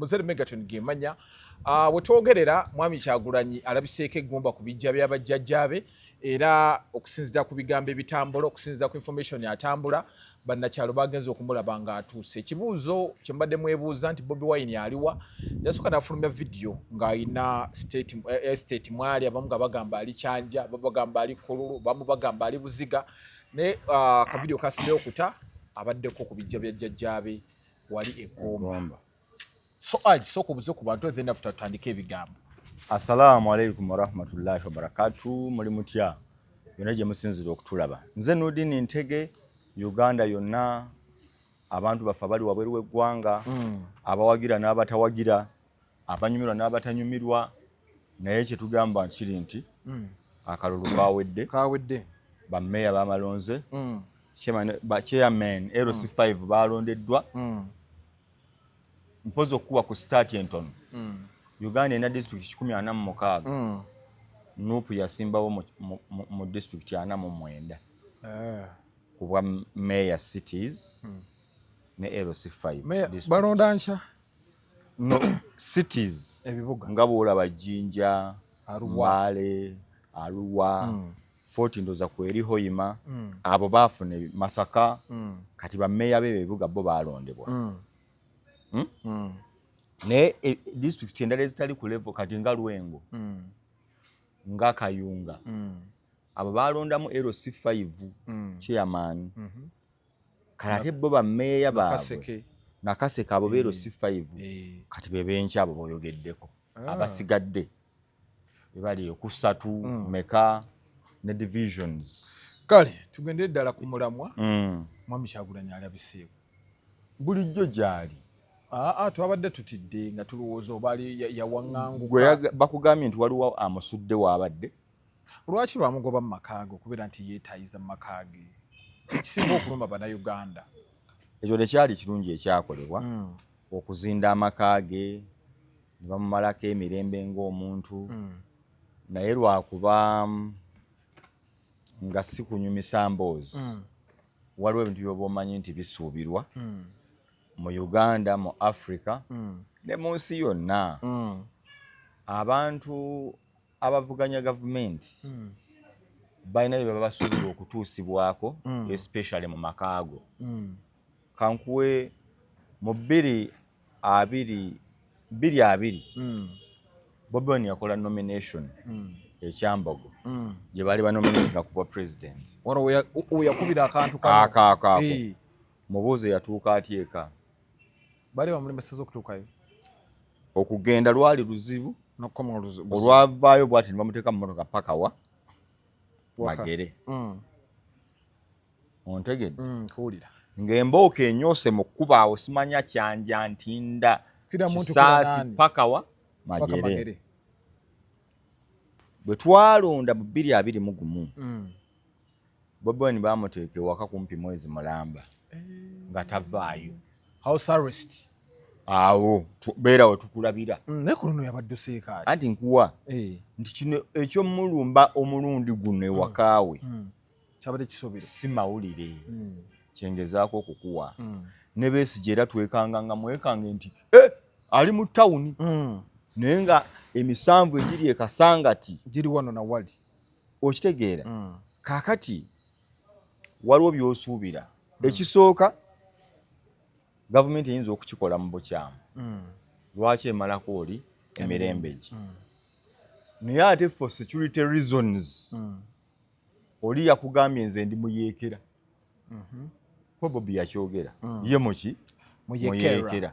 Muzere Megaton gemanya wetwogerera mwami Kyagulanyi alabiseeko eggumba ku bijja by'abajjajjaabe era okusinzira ku bigambo ebitambula okusinzira ku information atambula bannakyalo bagenze okumulaba nga atuuse. Ekibuuzo kye mbadde mwebuuza nti Bobiwine aliwa yasooka n'afulumya video ng'ayina state mwali abamu nga bagamba ali Kyanja, bagamba ali Kololo, bamu bagamba ali Buziga ne akavidiyo kasimbeyo okuta abaddeko ku bijja bya jjajjaabe wali e Gomba. Soko buzo ku bantu then after tutandike ebigambo. Assalamu alaikum warahmatullahi wabarakatuh. Muli mutya yonna gye musinzira okutulaba. Nze Nudini Ntege, Uganda yonna abantu bafa bali wabweru w'eggwanga, abawagira n'abatawagira, abanyumirwa n'abatanyumirwa, naye kye tugamba kiri nti akalulu kawedde bammeeya bamalonze, chairman LC5 balondeddwa, mpozo okuwa ku start entono. Uganda ena district 146, Nuupu yasimbawo mu district 49 kuba mayor cities ne LC5 balonda ncha no cities ebibuga nga bwolaba Jinja, Mbale, Arua, Fort Ndoza kweri Hoima, abo bafune Masaka, kati ba mayor b'ebibuga bo balondebwa. Ne district endala ezitali ku level kati nga Lwengo, nga Kayunga, abo balondamu LC5 chairman, kalate bo ba mayor baabwe Nakaseke abo LC5 kati bebencha abo boyogeddeko abasigadde bali okusatu meka ne divisions. Kale tugende ddala ku mulamwa mwami Kyagulanyi alabiseeko bulijjo gyali twabadde tutidde nga tulowooza obali yawaŋŋanguka. Gwe bakugambye nti waliwo amusudde waabadde. Lwaki bamugoba mu makaago okubeera nti yeetayiza mu makaage kisinga okuluma bannayuganda? Ekyo tekyali kirungi ekyakolebwa, okuzinda amakaage ne bamumalako emirembe ng'omuntu, naye lwakuba nga si kunyumisa mboozi, waliwo ebintu by'oba omanyi nti bisuubirwa mu Uganda, mu Africa ne mu nsi yonna. Abantu abavuganya gavumenti balina bye baba basuubira okutuusibwako, especially mu makaago. Kankuwe mu 2020 Bobiwine yakola nomination ekyambogo gye bali banominatinga kuba president. Wano yakubira akantu kako mubuuze yatuuka atyeka. Bali bamulemeseza okutuukayo okugenda lwali luzibu, olwavaayo bwati ne bamuteeka mu mmotoka paka wa Magere. Ontegedde? Kuwulira ng'embooka enyoose mu kkuba awo simanya Kyanja Ntinda Kisaasi paka wa Magere. Bwe twalonda mu 2021 Bobiwine bamuteeka ewaka kumpi mwezi mulamba nga tavaayo. House arrest. Awo beerawo tukulabira. Ne ku luno yabadde seeka anti nkuwa nti kino eky'omulumba omulundi guno ewakaawe kyabadde kisobera si mawulire. Kyengezaako okukuwa ne Besigye era twekanga nga mwekange nti ali mu tawuni naye nga emisanvu egiri e Kasangati giri wano na wali. Okitegeera kaakati waliwo by'osuubira. Ekisooka gavumenti eyinza okukikola mu bukyamu, lwaki emalako oli emirembe gye. Naye ate for security reasons oli yakugambye nze ndi muyeekera. Ko Bobi yakyogera ye muki muyeekera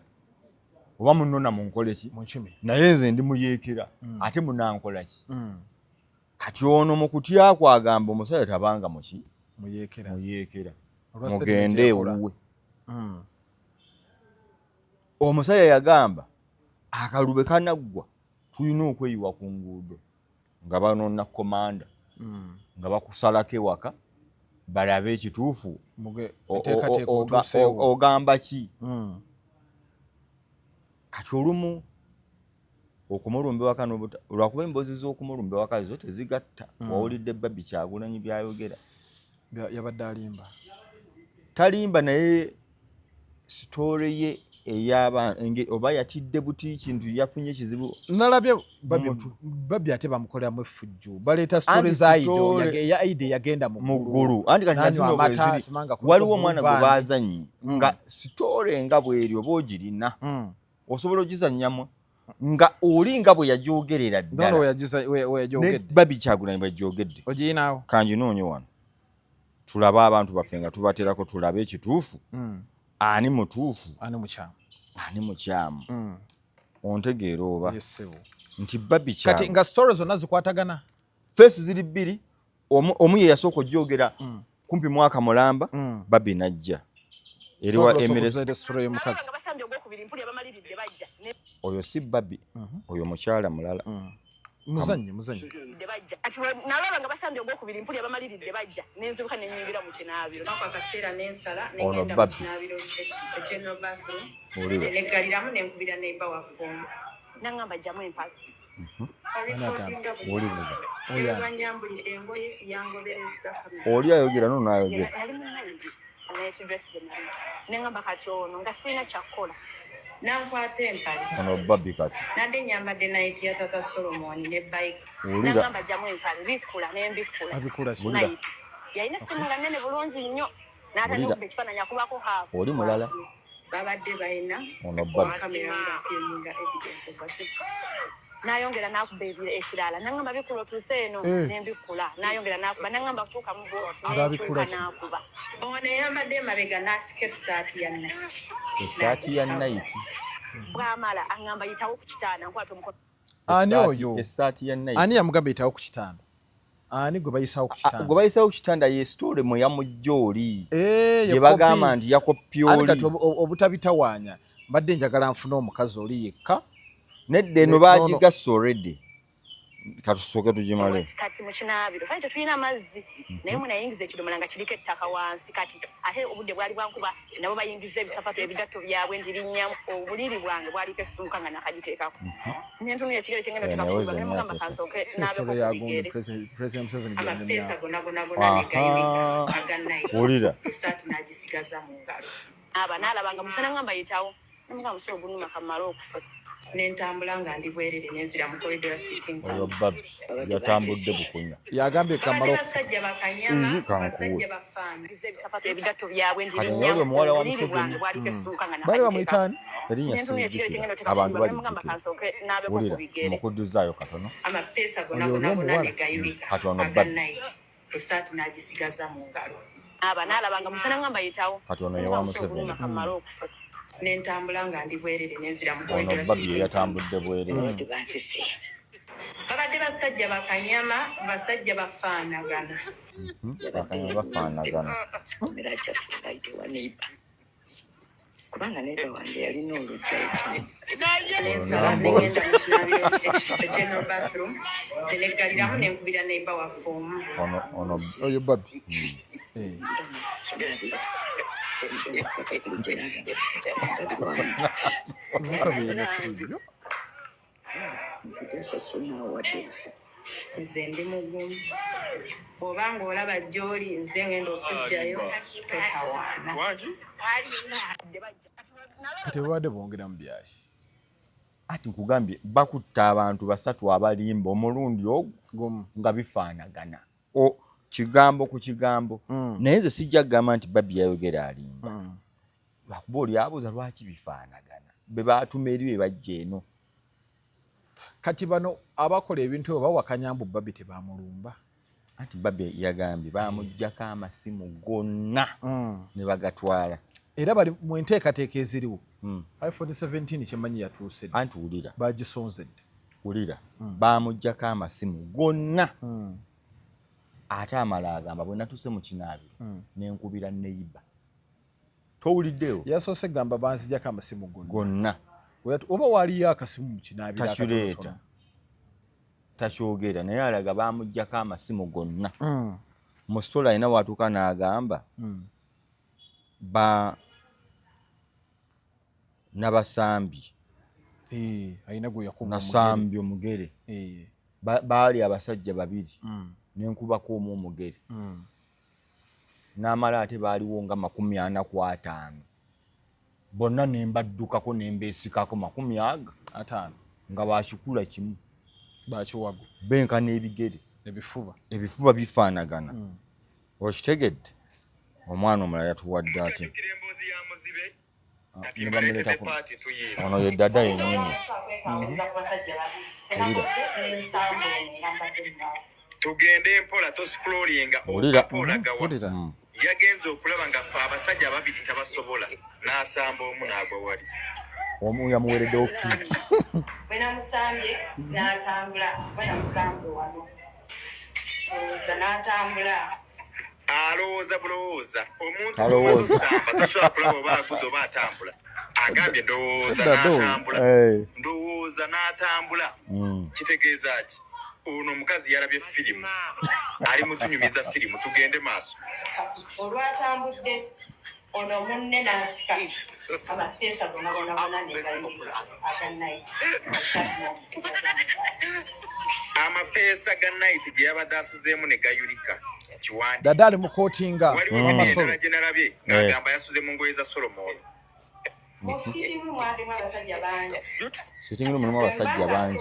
oba munona munkole ki naye nze ndi muyeekera ate munankola ki. Kati ono mu kutya kwagamba omusajja tabanga muki muyeekera mugende ewuwe. Omusajja yagamba akalube kanaggwa tulina okweyiwa ku nguudo nga banona komanda nga bakusalako ewaka balabe ekituufu ogamba ki. Kati olumu okumulumba ewaka lwakuba emboozi z'okumulumba ewaka zo tezigatta. Wawulidde Babbi Kyagulanyi byayogera. Yabadde alimba talimba naye story ye oba yatidde buti kintu yafunye kizibu nalabye Babi ate bamukoleramu effujjo baleeta story za Aide yagenda mu ggulu anti kati nazino waliwo omwana gwe baazannyi nga story nga bweri oba ogirina osobola ogizannyamu nga oli nga bwe yagyogerera ddala Babi Kyagulanyi bwe yagyogeredde ogirinawo kanjinoonye wano tulabe abantu baffe nga tubaterako tulabe ekituufu ani mutuufu ani mukyamu ontegeera oba nti Babi Kyagulanyi kati nga story zonna zikwatagana face ziri bbiri omu ye yasooka ogyogera kumpi mwaka mulamba Babi najja eriwa emirese oyo si Babi oyo mukyala mulala muzanyi ati nalaba nga basambye ogwokubiri mpuli abamaliridde bajja nenzibuka nenyingira mu kinaabiro akaseera nensala negenda mu kinaabiro general bathroom neggaliramu nenkubira neiba wafumba nangamba jjamu empala olwanyambulidde engoye yangobereza oli ayogera nonaayogera nengamba kati ono nga sirina kyakkola nankwata empale ono Babi kati nande nyambadde naiti ya tata Solomon ne bike nangamba jamu empale bikula nembikula yalina simula nene bulungi nnyo n'atandika ekifaananyi akubako haafu oli mulala babadde balina ono Babi kamera nga filminga evidence ekwasika nayongera nakuba ekirala nangamba bikula otuuse eno nembikula nayongera nakuba nangamba kutuuka mu botuuka nakuba ono eyambadde emabega nasika essaati ya naiti bwamala aŋŋamba yitawo ku kitanda nkwata omukono ani oyo essaati ya naiti ani yamugamba yitawo ku kitanda ani gwe bayisawo ku kitanda gwe bayisawo ku kitanda ye story mwe yamujja oli gye bagamba nti yakopya oli kati obutabitawaanya mbadde njagala nfuna omukazi oli yekka nedde eno baagigassa already katusooke tugimale kati mu kinaabiro fani tetulina amazzi naye munayingiza ekidomola nga kiriko ettaka wansi kati ate obudde bwali bwankuba nabo bayingiza ebisapatu ebigatto byabwe ndirinnyamu obuliri bwange bwaliko essuuka nga nakagiteekako nentunula ekigere kyengenda tekakuba nemugamba kansooke naabekobigere amapeesa gonagona negayibika aganaiti esaatu nagisigaza mu ngalo aba naalabanga musana ngamba yitawo nemugamba musolo gunuma kamala okufa nentambula nga ndi bwerere nenzira mu corridor sitting oyo Babi yatambudde bukunya yagambye kamala basajja bakanyama basajja bafaana ebisapatu ebigatto byabwe ndirinnyamu muwala wa Museveni bwaliko essuuka nga bali bamuyitaani abantu bali mukuduzaayo katono amapeesa gonagona negayibika aganaiti esaatu nagisigaza mu ngalo aba naalabanga musana ngamba yitawo katono yewa Museveni kamala okufa nentambula nga ndi bwerere nenzira mu corridor Babi yatambudde bwerere babadde basajja bakanyama basajja bafaanagana kubanga neiba wange yalina olujja negenda mu kinaabiro general bathroom teneggaliramu nenkubira neiba wafuumu oyo Babi nze ndi mugumu obanga olaba gy'oli nze ngenda okujjayo totawaana kati babadde bongera mu byaki ati nkugambye bakutta abantu basatu abalimba omulundi ogwo nga bifaanagana kigambo ku kigambo naye nze sijja kugamba nti Babi yayogera alimba lwakuba oli abuuza lwaki bifaanagana be baatuma eri be bajja eno kati bano abakola ebintu ebyo bawakanya mbu Babi tebamulumba anti Babi yagambye bamuggyako amasimu gonna ne bagatwala era bali mu enteekateeka eziriwo iPhone 17 kyemanyi yatuuse anti wulira bagisonzedde wulira bamuggyako amasimu gonna ate amala agamba bwe natuuse mu kinaabiro nenkubira neiba towuliddeyo yasoose gamba banzijjako amasimu gonna oba waliyo akasimu mu kinaabiro takireeta takyogera naye alaga bamuggyako amasimu gonna mu stola alina watuuka n'agamba nabasambi alina gwe yakuba nasambi omugere baali abasajja babiri nenkubako omu omugere n'amala ate baaliwo nga 45 bonna ne mbaddukako ne mbeesikako 50 nga bakikula kimu bakiwago benkana ebigere ebifuba bifaanagana okitegedde omwana omulala yatuwadde ate ne bamuleetako ono ye dada yennyini tugende mpola toscrollinga pulira yagenze okulaba nga abasajja babiri tabasobola n'asamba omu n'agwa wali omu yamuwereddewo kiki bwe namusambye n'atambula bwe namusambye wano n'atambula alowooza bulowooza omuntu osamba tosobola kulaba oba agudde oba atambula agambye ndowooza n'atambula kitegeeza ki ono omukazi yalabye firimu ali mutunyumiza firimu tugende maaso olwatambudde ono munne n'asika amapeesa gonna amapeesa ga nayiti gye yabadde asuzeemu ne gayulika kiwandi dada ali mu kootinga waliwo gye nalabye ng'agamba yasuze mu ngoye za Solomoni musirimu mwalimu abasajja bangi sitingiru mulimu abasajja bangi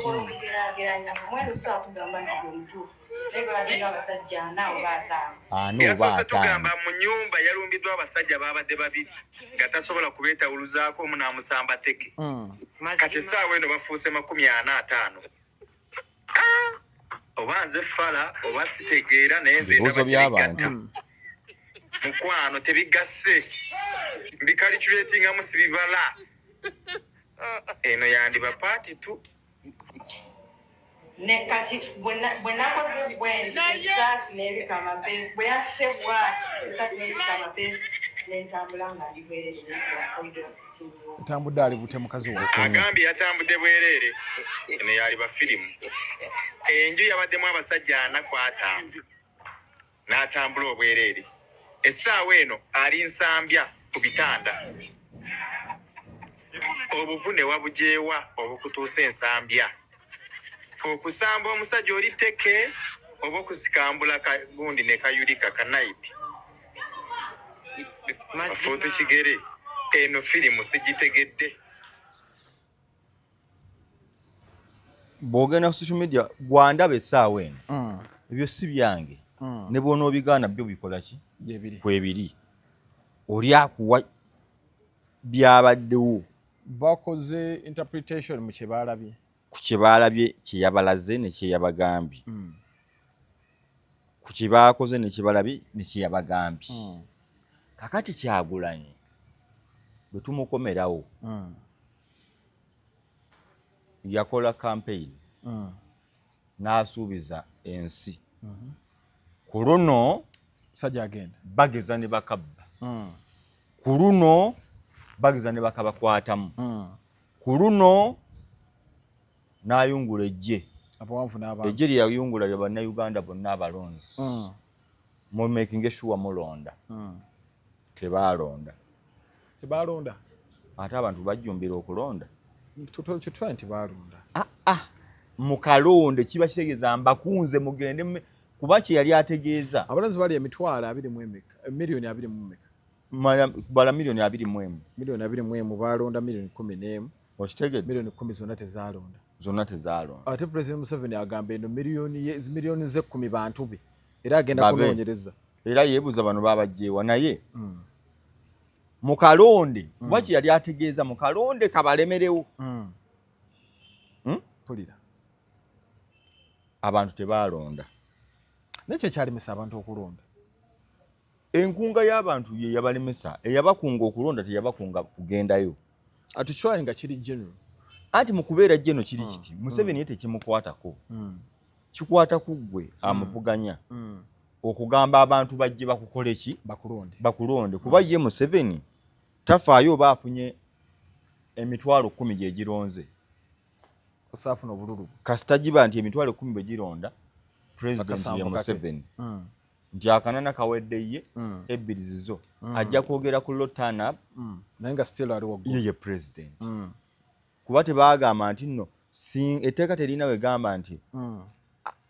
yasoose tugamba mu nnyumba yalumbiddwa abasajja babadde babiri nga tasobola kubeetawuluzaako omu n'amusamba teke kati essaawa eno bafuuse 45 oba nze fala oba sitegeera naye nze ndabatebigatta mukwano tebigasse mbikaliculetingamu sibibala eno yandiba paati tu ne kati bwe nakoze bwenzi esaati n'ebika amapeesi bwe yasse bwati esaati n'ebika amapeesi n'entambula nga ndi bwereere n'eziwakoidwa sitingiwo atambudde alibute mukazi we agambye yatambudde bwereere eno yaliba firimu enju yabaddemu abasajja 4 n'atambula obwereere essaawa eno ali nsambya ku bitanda obuvune wabujeewa obukutuusa ensambya okusamba omusajja oli teke oba okusikambula kagundi ne kayulika kanaipi afuutu kigere eno firimu sigitegedde bw'ogenda ku social media gwandaba essaawa eno ebyo si byange ne bw'onoobigaana byo bikola ki kwebiri oli akuwa byabaddewo bakoze interpretation mu kyebalabye ku kyebaalabye kyeyabalaze ne kyeyabagambye ku kyebaakoze ne kyebalabye ne kyeyabagambye kakati Kyagulanyi bwe tumukomerawo yakola campaign n'asuubiza ensi ku luno sajja agenda bageza ne bakabba ku luno bageza ne bakabakwatamu ku luno n'ayungula ejje ejje lye yayungula lye bannayuganda bonna abalonzi mu making sure mulonda tebaalonda ate abantu bajjumbira okulonda nti baalonda mu kalonde kiba kitegeeza mbakunze mugende kuba kye yali ategeeza abalazi bali emitwalo 21 miliyoni 21 bala miliyoni 21 miliyoni 21 balonda miliyoni 11 okitegedde miliyoni 10 zonna tezaalonda ate President Museveni agamba eno miliyoni ze 10 bantu be era agenda kunoonyereza era yeebuuza bano babajjeewa naye mu kalonde kuba kye yali ategeeza mu kalonde kabalemerewo pulira abantu tebaalonda nekyo kyalemesa abantu okulonda enkunga y'abantu ye yabalemesa eyabakunga okulonda teyabakunga kugendayo atuchwaye nga kiri general anti mu kubeera jeno kiri kiti Museveni yete kimukwatako kikwata kuggwe amuvuganya okugamba abantu bajje bakukole ki bakulonde kuba ye Museveni tafaayo oba afunye emitwalo 10 gye gironze osafuna obululu kasitagiba nti emitwalo 10 bwe gironda president ye Museveni nti akanana kawedde ye ebbiri zizo ajja kwogera ku low turn up naye nga still ali waggulu ye president kuba tebaagamba nti nno etteeka terina wegamba nti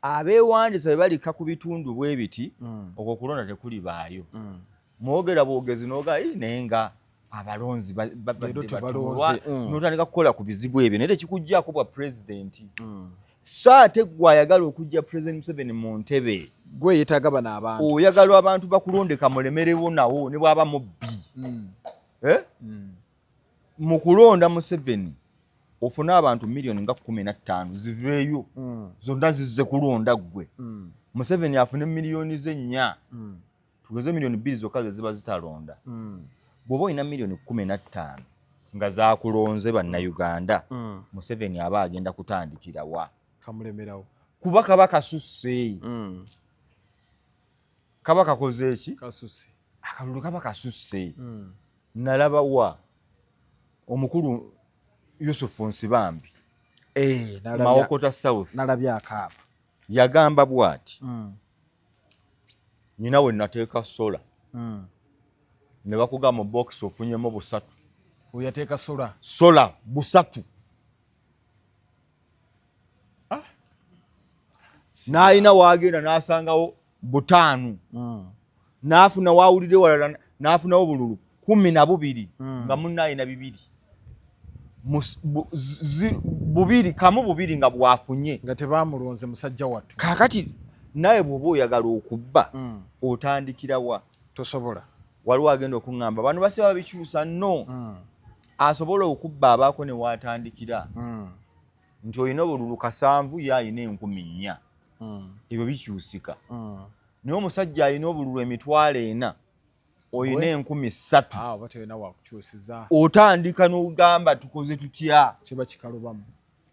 abeewandiisa bwe balika ku bitundu bwe biti okwo kulonda tekuli baayo mwogera bwogezi n'oga naye nga abalonzi babadde balonze n'otandika kukola ku bizibu ebyo naye tekikuggyako bwa pulezidenti so ate gwe ayagala okujja President Museveni mu ntebe gwe yeetaaga bano abantu oyagala abantu bakulondeka mulemerewo nawo ne bwaba mubbi mu kulonda Museveni ofuna abantu miliyoni nga 15 ziveeyo zonna zizze kulonda gwe Museveni afune miliyoni ze 4 tugeze miliyoni 2 zokka ze ziba zitalonda bw'oba olina miliyoni 15 nga zaakulonze bannayuganda Museveni aba agenda kutandikira wa kamulemerawo kuba kaba kasusse kaba kakoze eki kasusse akalulu kaba kasusse nalaba wa omukulu Yusufu Nsibambi Mawokota South nalabye akaaba yagamba bw'ati nyina we nateeka sola ne bakuga mu box ofunyemo busatu oyateeka sola busatu n'alina waagenda n'asangawo 5 n'afuna waawulire walala n'afunawo bululu 12 nga munnaalina 2 kamu bubiri nga bwafunye nga tebaamulonze musajja wattu kaakati naye bw'oba oyagala okubba otandikira wa tosobola waliwo agenda okuŋŋamba bano basiba babikyusa nno asobola okubba abaako ne waatandikira nti olina obululu 7 ye alina 4,000 ebyo bikyusika naye omusajja alina obululu 4,000 olina 3,000 otandika n'ogamba tukoze tutya kiba kikalubamu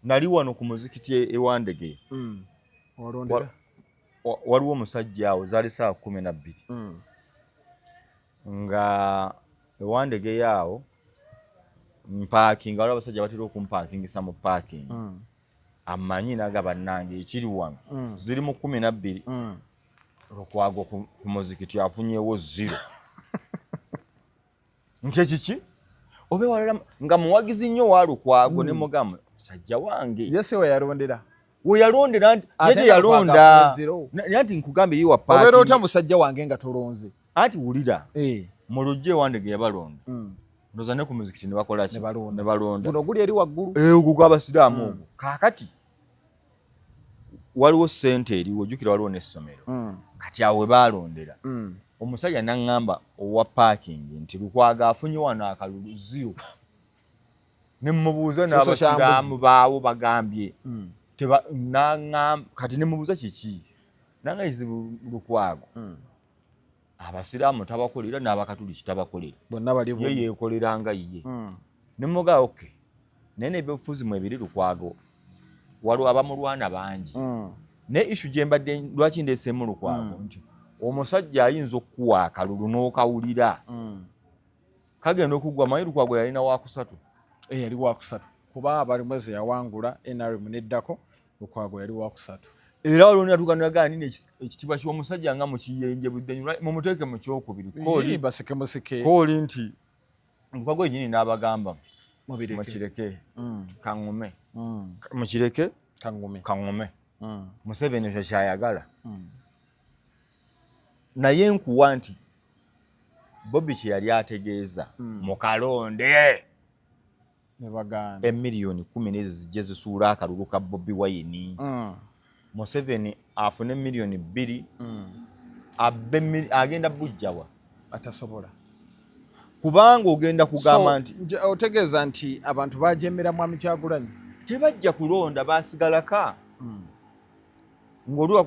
nali wano ku muzikiti ewandege waliwo omusajja awo zaali saa 12 nga ewandege yaawo mpaakinga waliwo abasajja batera okumpakingisa mu paaking amanyi naga bannange ekiri wano ziri mu 12 Lukwago ku muzikiti afunyewo 0 nti ekiki obe walala nga muwagizi nnyo wa Lukwago ne mugamba musajja wange yese we yalondera yeje yalonda nti nkugambe yiwa paaking obeera otya musajja wange nga tolonze anti wulira mu lujje wandege yabalonda ndoza ne ku muzikiti ne bakola ki ne balonda guno guli eri waggulu ogwo gw'abasiraamu ogwo kaakati waliwo ssente eriwo ojjukira waliwo n'essomero kati awo we baalondera omusajja n'aŋŋamba owa paaking nti Lukwago afunye wano akalulu 0 ne mmubuuza n'abasiraamu baawo bagambye kati ne mmubuuza kiki nanga izibu Lukwago abasiraamu tabakolera n'abakatuliki tabakolera bonna bali ye yeekoleranga ye ne mmugaa okay naye n'ebyobufuzi mu ebiri Lukwago waliwo abamulwana bangi naye ishu gye mbadde lwaki ndeeseemu Lukwago nti omusajja ayinza okukuwa akalulu n'okawulira kagenda okuggwa manyi Lukwago yalina wakusatu yali wakusatu kuba abalimwezi yawangula NRM neddako Lukwago yali wakusatu era waliwo natukanagana nina ekitiibwa ky'omusajja nga mukiyenje budde mumuteeke mu kyokubiri kooli nti Lukwago yennyini n'abagamba mukireke kaŋŋume mukireke kaŋŋume Museveni ekyo kyayagala naye nkuwa nti Bobi kye yali ategeeza mu kalonde emiliyoni 10 zijje zisuula akalulu ka Bobiwine Museveni afune miliyoni 2 agenda bujjawa atasobola kubanga ogenda kugamba nti otegeeza nti abantu bajemera Mwami Kyagulanyi tebajja kulonda basigalaka ng'olwa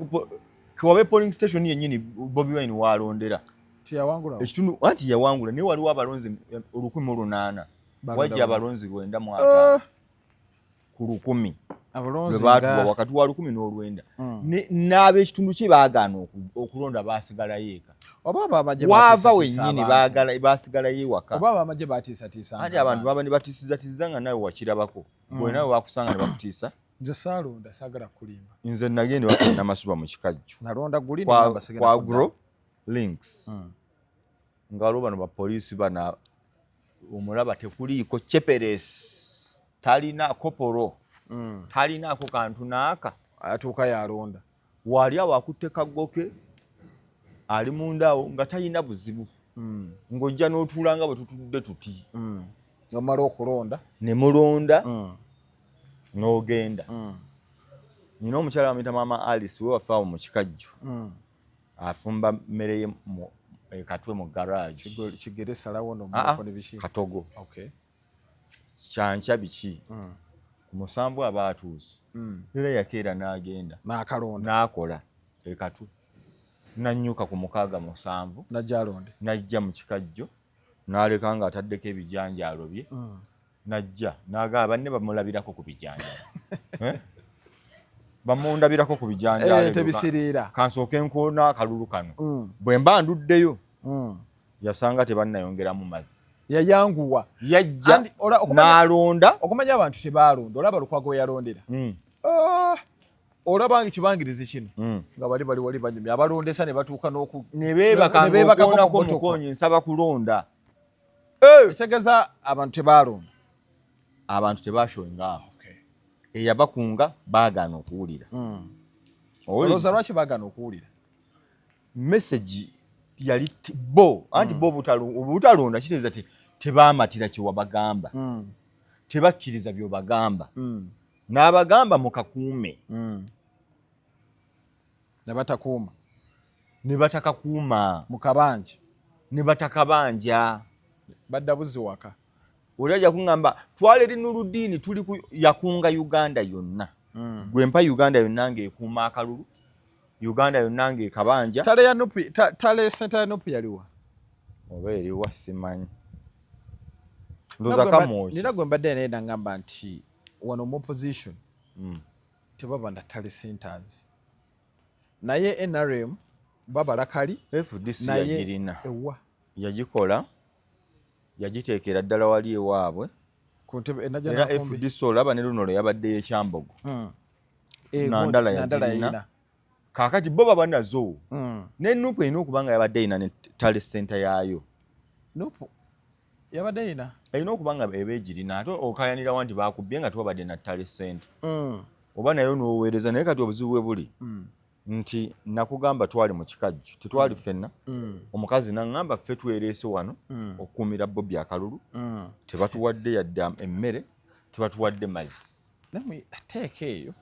kiwabe polling station yennyini Bobiwine walondera tiyawangula ekitundu anti yawangula naye waliwo abalonzi 1,800 wajja abalonzi 95 ku 1,000 abalonzi baatuwa wakati wa 1,900 n'ab'ekitundu kye baagaana okulonda baasigalayo eka wava wennyini baasigalayo ewaka oba abamagye batiisatiisa anti abantu baba ne batiisizatiiza nga nawe wakirabako bwe nawe bakusanga ne bakutiisa nze saalonda saagala kulimba nze nagende waka namasuba mu kikajjo nalonda guli kwa agro links nga waliwo bano bapoliisi bana omulaba tekuliiko cheperes talina koporo talinaako kantu naaka atuuka yalonda wali awo akutte kaggoke ali mundaawo nga talina buzibu ng'ojja n'otuula nga bwe tutudde tuti omala okulonda ne mulonda n'ogenda nina omukyala bamuyita maama Alice we wafaawo mu kikajjo afumba mmere ye katwe mu garage kigere salawo nomako ne biki katogo okay kyankya biki ku musanvu abaatuuse era yakeera n'agenda n'akalonda n'akola ekatwe nanyuka ku 67 najjalonde najja mu kikajjo n'aleka nga ataddeko ebijanjaalo bye najja n'agamba banne bamulabirako ku bijanjaalo bamundabirako ku bijanjaalo tebisiriira kansooke nkoona akalulu kano bwe mba nduddeyo yasanga tebannayongeramu mazzi yayanguwa yajja n'alonda okumanya abantu tebaalonda olaba Lukwago yalondera olaba kibangirizi kino nga bali wali banyumya abalondesa ne batuuka ne beebakako mukonyi nsaba kulonda ekitegeeza abantu tebaalonda abantu tebashongaaho eyabakunga baagaana okuwulira olowooza lwaki baagaana okuwulira message yali bo anti bo obutalonda kitegeeza tebaamatira kyewabagamba tebakkiriza byobagamba n'abagamba mukakuume ne batakakuuma mukabanja ne batakabanja badda buzi waka oli ajja kuŋŋamba twala eri Nuruddin tuli yakunga Uganda yonna gwempa Uganda yonna ng'ekuuma akalulu Uganda yonna ng'ekabanja tale senta ya Nupu yaliwa oba eriwa simanyi nina gwe mbadde naye nagamba nti wano mu opposition tebaba na tale centers naye NRM babala kali FDC yagirina yagikola yagiteekera ddala wali ewaabwe era FDC olaba ne luno lwe yabaddeyo ekyambogo nandala yagirina kaakati bo baba nazo ne Nupu erina okuba nga yabadde erina ne tale center yaayo Nupu yabadde erina erina okuba nga ebeegirina ate okayanirawo nti bakubbye nga twabadde na tale center oba nayo n'oweereza naye kati obuzibu bwe buli nti nakugamba twali mu kikajjo tetwali ffenna omukazi naŋŋamba ffe twereese wano okukuumira Bobi akalulu tebatuwadde yadde emmere tebatuwadde mazzi teeka eyo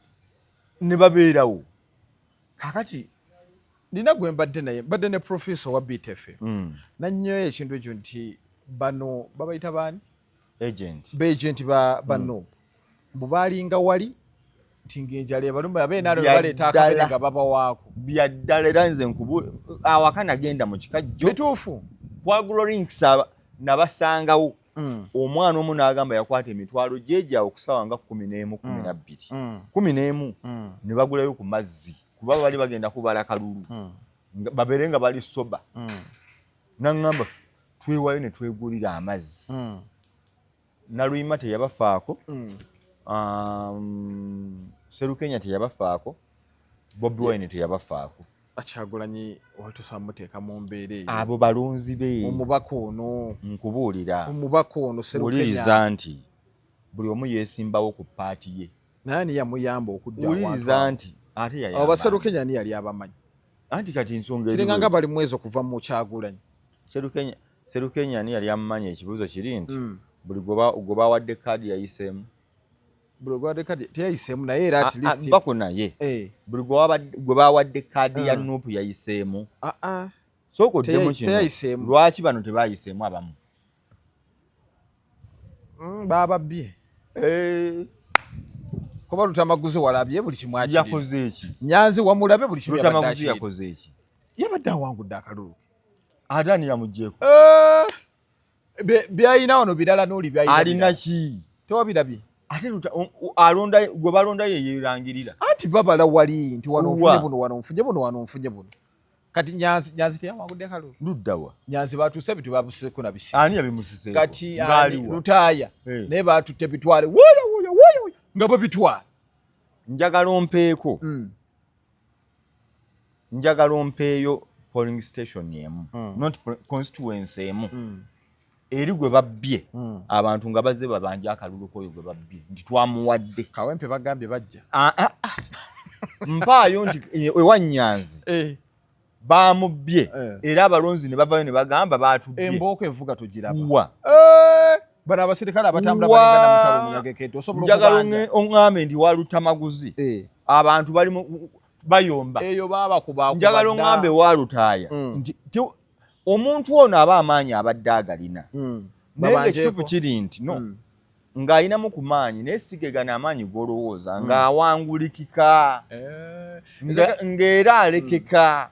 ne babeerawo kakati nina gwe mbadde naye mbadde ne professor wa BTF nannyoyo ekintu ekyo nti bano babayita baani beagent bano bwe baalinga wali nti ng'enjala ebalumba abeenaalo baleeta akabere nga babawaako byaddala era nze awaka nagenda mu kikajjo bituufu kwa Glorinks nabasangawo omwana omu n'agamba yakwata emitwalo gyegyawo okusaawa nga 11 12 ne bagulayo ku mazzi kuba bali bagenda kubala kalulu babeere nga bali soba naŋŋamba twewayo ne twegulira amazzi Naluyima teyabafaako Serukenya teyabafaako Bobiwine teyabafaako Akyagulanyi watusamuteeka mu mbeera eyo abo balonzi be omubaka ono nkubuulira omubaka ono Serukenya uliriza nti buli omu yeesimbawo ku paati ye naye yamuyamba okudda uliriza nti ate yayamba abo Serukenya ni yali abamanyi anti kati nsonga kiringa nga bali mwezi okuva mu Kyagulanyi Serukenya ni yali amanyi ekibuuzo kiri nti buli gwe bawadde kaadi yayiseemu buli gwe bawadde kaadi teyayiseemu naye era at least bako naye buli gwe bawadde kaadi ya Nupu yayiseemu sooka oddemu kino lwaki bano tebayiseemu abamu bababbye kuba Lutamaguzi walabye buli kimu akiri yakoze eki Nyanzi wamulabe buli kimu Lutamaguzi yakoze eki yabadde awangudde akalulu ate ani yamuggyeko byayina wano birala n'oli byayina alina ki tewabirabye ate alonda gwe balonda ye yeerangirira anti babala wali nti wano nfunye buno wano nfunye buno wano nfunye buno kati Nyanzi teyawangudde akalulu luddawa Nyanzi batuuse bitu babuseko na bisi ani yabimusiseeko kati Lutaaya naye batutte bitwale woyo nga babitwala njagala ompeeyo polling station emu not constituency emu eri gwe babbye abantu nga bazze babanja akalulu koyo gwe babbye nti twamuwadde Kawempe bagambye bajja mpaayo nti ewa Nyanzi bamubye era abalonzi ne bavayo ne bagamba batubye embooko evuga tugiraba wa bano abasirikale abatambula balingana mutalo munyageketo osobola njagala oŋŋambe ndi walutamaguzi abantu bali bayomba eyo baba kubakuba njagala oŋŋambe walutaaya omuntu ono aba amaanyi abadde agalina naye ekituufu kiri nti ng'ayinamu ku maanyi naye sigegana amaanyi g'olowooza ng'awangulikika ng'era alekeka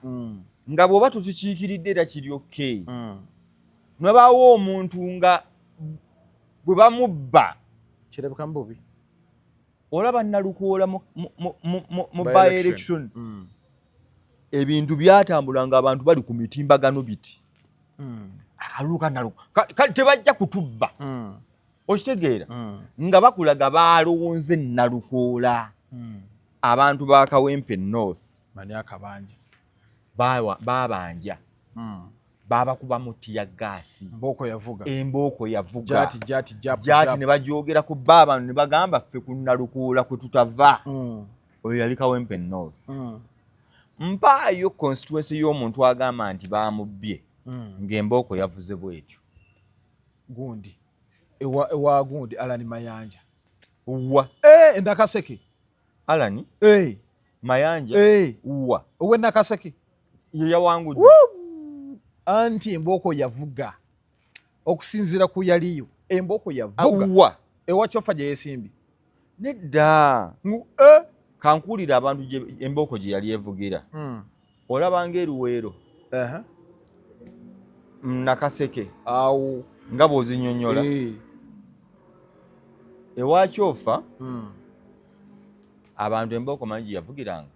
nga bw'oba tukikiikiridde era kiri okay nabaawo omuntu nga bwe bamubba kirabika mbubi olaba nalukoola mu by election ebintu byatambula nga abantu bali ku mitimbagano biti akaluka naluka tebajja kutubba okitegeera nga bakulaga balowonze nalukoola abantu ba Kawempe North mani akabanja babanja babakuba muti ya gaasi embooko yavuga jati ne bajogera ku baba ne bagamba ffe kunnalukoola kwe tutava oyo yali Kawempe North mpaayo constituency y'omuntu agamba nti bamubye ng'embooko yavuze bwetyo gundi ewa gundi Alani Mayanja wa endakaseke Alani Mayanja wa owe nakaseke ye yawangudde anti embooko yavuga okusinzira ku yaliyo embooko yavuga wa ewa Kyofa gye yesimbi nedda kankuulira abantu embooko gye yali evugira olabanga eruweero nakaseke awo nga bw'ozinyonnyola ewa Kyofa abantu embooko manyi gye yavugiranga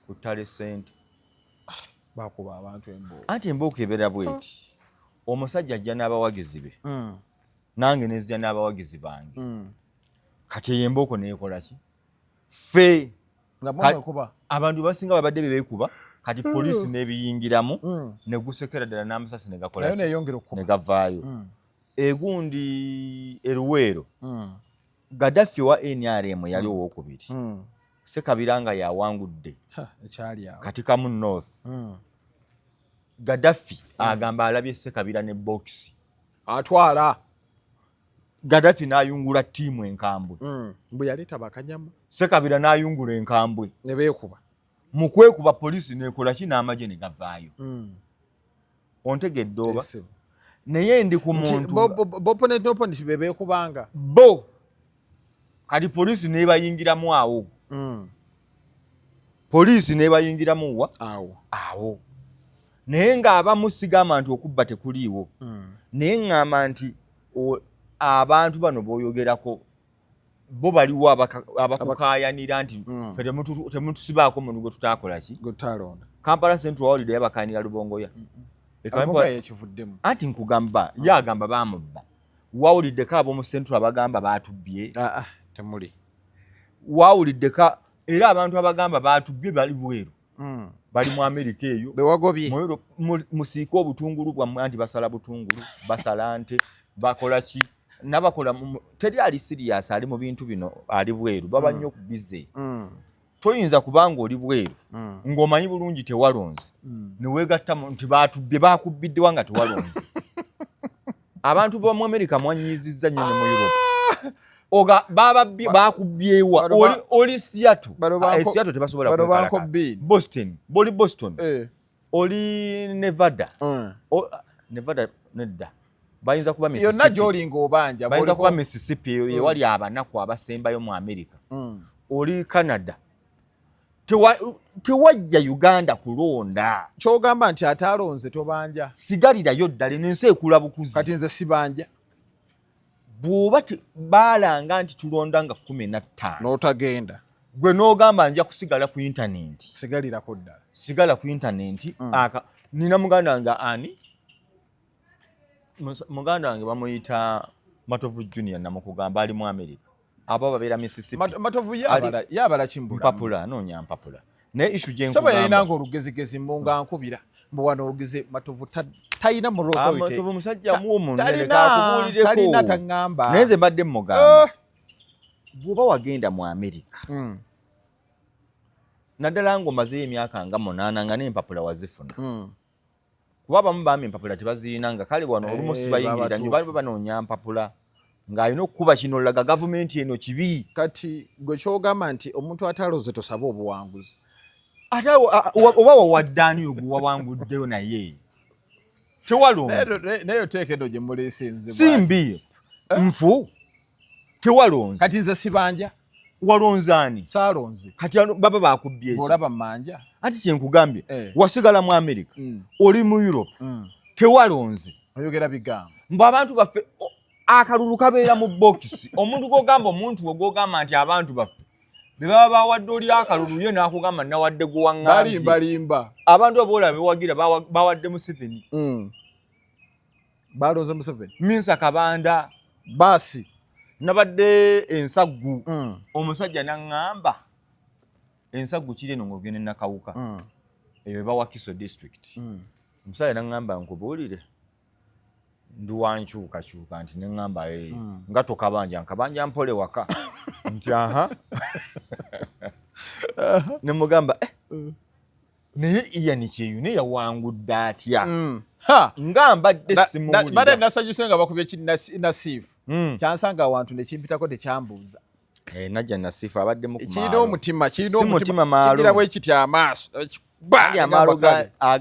ku ttale ssente bakuba abantu embooko anti embooko ebeera bweti omusajja ajja n'abawagizi be nange nezja n'abawagizi bange kati eyo embooko neekola ki ffe abantu basinga babadde bebeekuba kati poliisi n'ebiyingiramu ne gusekera ddala n'amasasi ne gakola ne gavaayo egundi eruweero Gaddafi wa NRM yali owokubiri Sekabira nga yawangudde kati kamu North Gaddafi agamba alabye Sekabira ne box atwala Gaddafi n'ayungula ttiimu enkambwe mbu yaleeta bakanyama Sekabira n'ayungula enkambwe ne beekuba mu kwekuba poliisi n'ekola ki n'amagye ne gavaayo ontegedde oba naye ndi ku muntu boponenti be beekubanga bo kati poliisi n'ebayingiramu awo poliisi n'ebayingiramu wa awo naye ng'abamu sigamba nti okubba tekuliiwo naye ŋŋamba nti abantu bano b'oyogerako bo baliwo abakukaayanira nti temutusibaako muntu gwe tutaakola ki Kampala Central Holiday yabakaanira Lubongoya anti nkugamba ye agamba baamubba wawuliddeko ab'omu Central abagamba baatubbye temuli wawuliddeko era abantu abagamba baatubbye bali bweru bali mu Amerika eyo bewagobye musiike obutungulu bwammwe anti basala butungulu basala nte bakola ki nabakola teri ali serious ali mu bintu bino ali bweru baba nnyo kubize toyinza kubanga oli bweru ng'omanyi bulungi tewalonze ne weegatta nti baatubye bakubbidde wanga tewalonze abantu b'omu Amerika mwanyizizza nnyo ne mu Europe oga bababbi bakubyewa oli Seattle Seattle tebasobola kukalaka Boston oli Nevada Nevada nedda bayinza kuba Mississippi yonna gy'olinga obanja bayinza kuba Mississippi eyo wali abanaku abasembayo mu Amerika oli Canada tewajja Uganda kulonda kyogamba nti atalonze tobanja sigalirayo ddala n'ensi ekula bukuzi kati nze sibanja bw'oba baalanga nti tulonda nga 15 n'otagenda gwe n'ogamba nja kusigala ku intaneti sigalirako ddala sigala ku intaneti nina muganda wange ani muganda wange bamuyita Matovu Junior namukugamba ali mu Amerika abo babeera Mississippi Matovu yabala kimbula mpapula noonya mpapula naye issue gye nkugamba saba yayinanga olugezigezi mbunga nkubira mbu wano ogeze Matovu tayina mu Authority Matovu musajja muwo muneleka akubuulireko talina taŋŋamba naye nze mbadde mugamba bw'oba wagenda mu Amerika naddala ng'omazeyo emyaka nga 8 nga n'empapula wazifuna kuba abamu bambi empapula tebazirina nga kale wano olumu sibayingirira nnyo bali banoonya mpapula ng'alina okukuba kino laga gavumenti eno kibi. Kati gwe kyogamba nti omuntu ataloze tosaba obuwanguzi ate oba wawaddaani ogwo wawanguddeyo naye tewalonze naye oteekeddwa gye muleesenze simbi nfu tewalonze kati nze sibanja walonzaani saalonze kati baba bakubbye eki olaba mmanja ati kyenkugambye wasigala mu America oli mu Europe tewalonze oyogera bigambo mbu abantu baffe akalulu kabeera mu bokisi omuntu gogamba omuntu ogogamba nti abantu baffe be baba bawadde oli akalulu ye n'akugamba nawadde guwaŋŋambye balimba abantu aboola bewagira bawadde Museveni balonze Museveni Minsa Kabanda basi nabadde ensaggu omusajja naŋŋamba ensaggu kiri eno ng'ogende nakawuka eyo bawa Kiso district omusajja naŋŋamba nkubuulire ndi wankyukakyuka nti neŋŋamba nga nkabanja mpole waka nti aha nemugamba naye Ian Kyeyune yawangudde atya nga mbadde simuwulira nasanyuse nga bakubye nasiifu kyansanga awantu nekimpitako tekyambuuza najja nasiifu abadde mu kirina omutima maalo kigira bwe kiti amaaso amaalo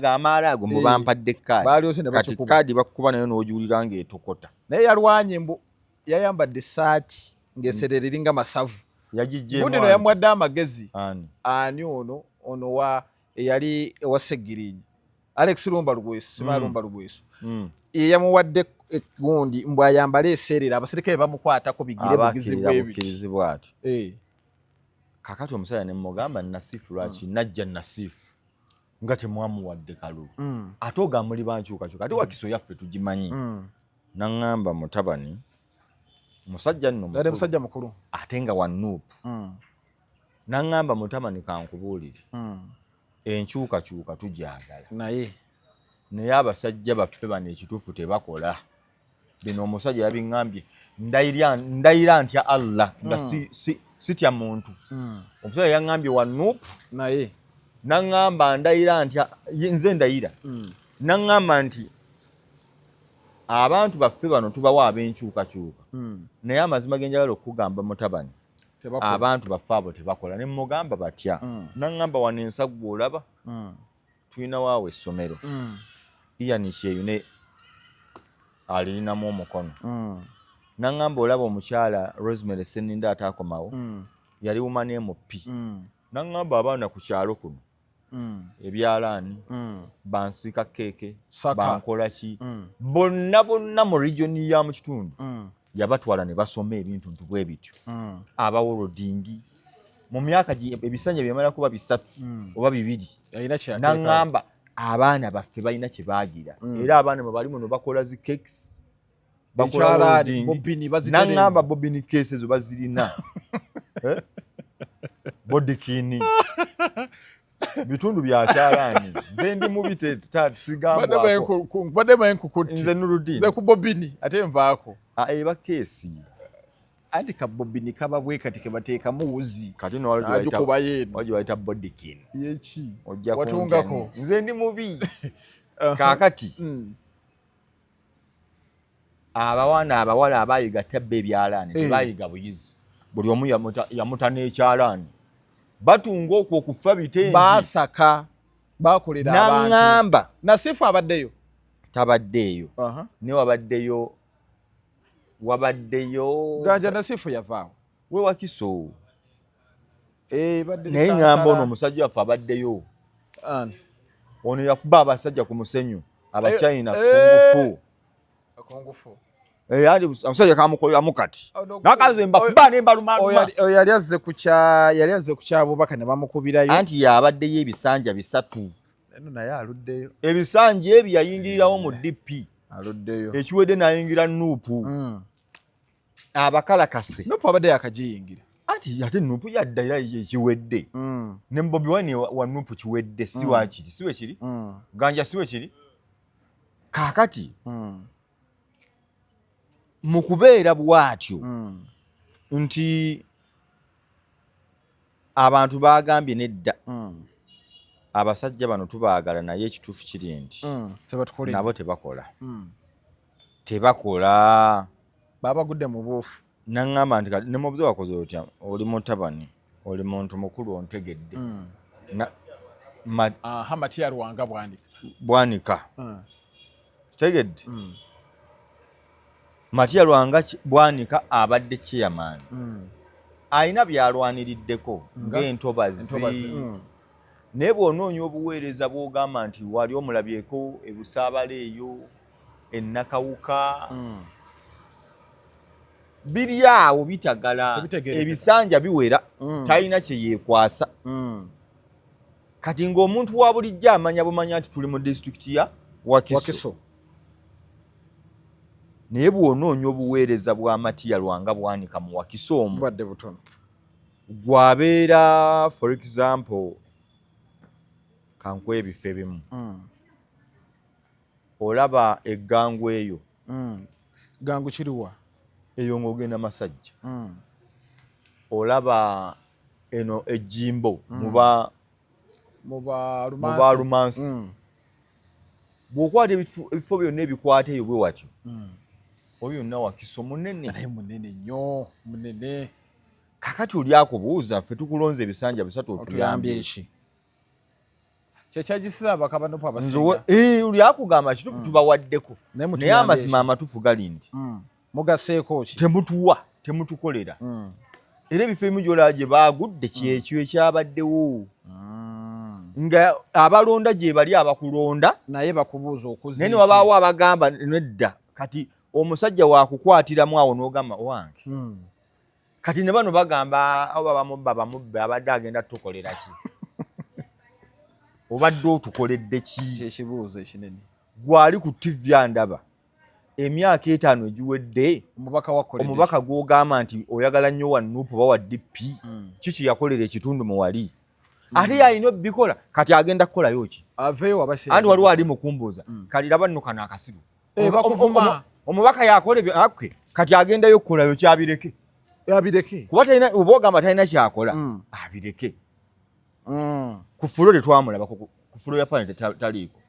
amaala ago mbu bampadde kati kaadi bakukuba nayo n'ogiwulira ng'etokota naye yalwanye mbu yayambadde essaati ng'eserera eringa masavu budino yamuwadde amagezi ani ono eyali ewa Segirinyi Alex Lumba Lugweso Sima Lumba Lugweso yamuwadde gundi mbu ayambale eserera abaserikale bamukwatako bigire bugizi bwati kakati omusajja ne mugamba nasifu lwaki najja nasifu nga temwamuwadde kalulu ate ogamba muli bankyukakyuka ate Wakiso yaffe tugimanyi naŋŋamba mutabani musajja nno musajja mukulu ate nga wanuupu naŋŋamba mutabani kankubuulire enkyukakyuka tugyagala naye abasajja baffe bano ekituufu tebakola bino omusajja yabiŋŋambye ndayira ntya Allah nga sitya muntu omusajja yaŋŋambye wanuupu naye naŋŋamba ndayira ntya nze ndayira naŋŋamba nti abantu baffe bano tubawa ab'enkyukakyuka naye amazima genjagala okugamba mutabani abantu baffe abo tebakola ne mugamba batya naŋŋamba wano ensaggu olaba tulina waawe essomero Ian Kyeyune alirinamu omukono naŋŋamba olaba omukyala Rosemary Seninda ataakomawo yali wumane MP naŋŋamba abaana ku kyalo kuno ebyalaani bansiika keeke bankola ki bonna mu regioni ya mu kitundu yabatwala ne basoma ebintu bwe bityo abaworodingi mu myaka ebisanja byemala kuba 3 oba 2 naŋŋamba abaana baffe balina kye baagira era abaana bali muno bakola zi cakes bakola naŋŋamba bobini case ezo bazirina bodikini bitundu bya kyalaani nze ndi mubi sigambwako nze Nurudini nze ku bobini ate nvaako eba keesi anti ka bobini kaba bwe kati ke bateekamu wuzi kati wagibayita bodikini yeki watungako nze ndi mubi kaakati abawana abawala abayiga tabba ebyalaani tebayiga buyizi buli omu yamuta n'ekyalaani batunga okwo okufa bitengi basaka bakolera abantu naŋŋamba nasifu abaddeyo tabaddeeyo ne wabaddeyo ganja nasifu yavaawo we Wakiso naye ŋŋamba ono omusajja waffe abaddeyo ono yakuba abasajja ku musenyu abachina kongufu omusajja kamukoleramu kati nakaze mbakuba nembaluma yali azze ku kyabubaka ne bamukubirayo anti yabaddeyo ebisanja 3 naye aluddeyo ebisanja ebyo yayingirirawo mu DP aluddeyo ekiwedde nayingira nuupu abakalakase nuupu abadde yakagiyingira anti ate nuupu yaddayira ekiwedde ne Bobiwine wa nuupu kiwedde siwakiri siwe kiri ganja siwe kiri kaakati mu kubeera bwatyo nti abantu bagambye nedda abasajja bano tubaagala naye ekituufu kiri nti nabo tebakola tebakola babagudde mu buufu naŋŋamba nti ne mu buze wakoze otya oli mutabani oli muntu mukulu ontegedde Matiya Lwanga bwanika tegedde Matiya Lwanga bwanika abadde chairman ayina byalwaniriddeko ng'entobazi naye bw'onoonya obuweereza bw'ogamba nti wali omulabyeko ebusaabala eyo ennakawuka biri awo bitagala ebisanja biwera talina kye yeekwasa kati ng'omuntu wa bulijjo amanya bumanya nti tuli mu disitulikiti ya Wakiso naye bw'onoonya obuweereza bwa Matiya Lwanga bwanika mu Wakiso omwo gwabeera for example kankwe ebifo ebimu olaba eggangu eyo gangu kiriwa eyo ng'ogenda Masajja olaba eno ejjimbo muba Lumansi bw'okwata ebifo byonna ebikwata eyo bwe watyo oyo yonna Wakiso munene naye munene nnyo munene kakati oli akubuuza ffe tukulonza ebisanja bisatu otuyambye eki kyekyagisiza abakabanopo abasinga oli akugamba kituufu tubawaddeko naye amazima amatuufu gali nti mugaseeko ki temutuwa temutukolera era ebifo ebimu gy'olaba gye baagudde kyekyo ekyabaddewo nga abalonda gye bali abakulonda naye bakubuuza okuziiki naye ne wabaawo abagamba nedda kati omusajja waakukwatiramu awo n'ogamba wange kati ne bano bagamba bamubbe abadde agenda tukolera ki obadde otukoledde ki kyekibuuzo ekinene gwali ku TV andaba emyaka 5 egiwedde omubaka gw'ogamba nti oyagala nnyo wa Nuupu oba wa DP kiki yakolera ekitundu mu wali ate yalina obikola kati agenda kukolayo ki andi waliwo ali mukumbuuza kati laba nno kano akasiru omubaka yakola ebyo kati agendayo kukolayo kyabireke kuba oba ogamba talina kyakola abireke ku fulo tetwamulaba ku fulo ya Parliamentary taliiko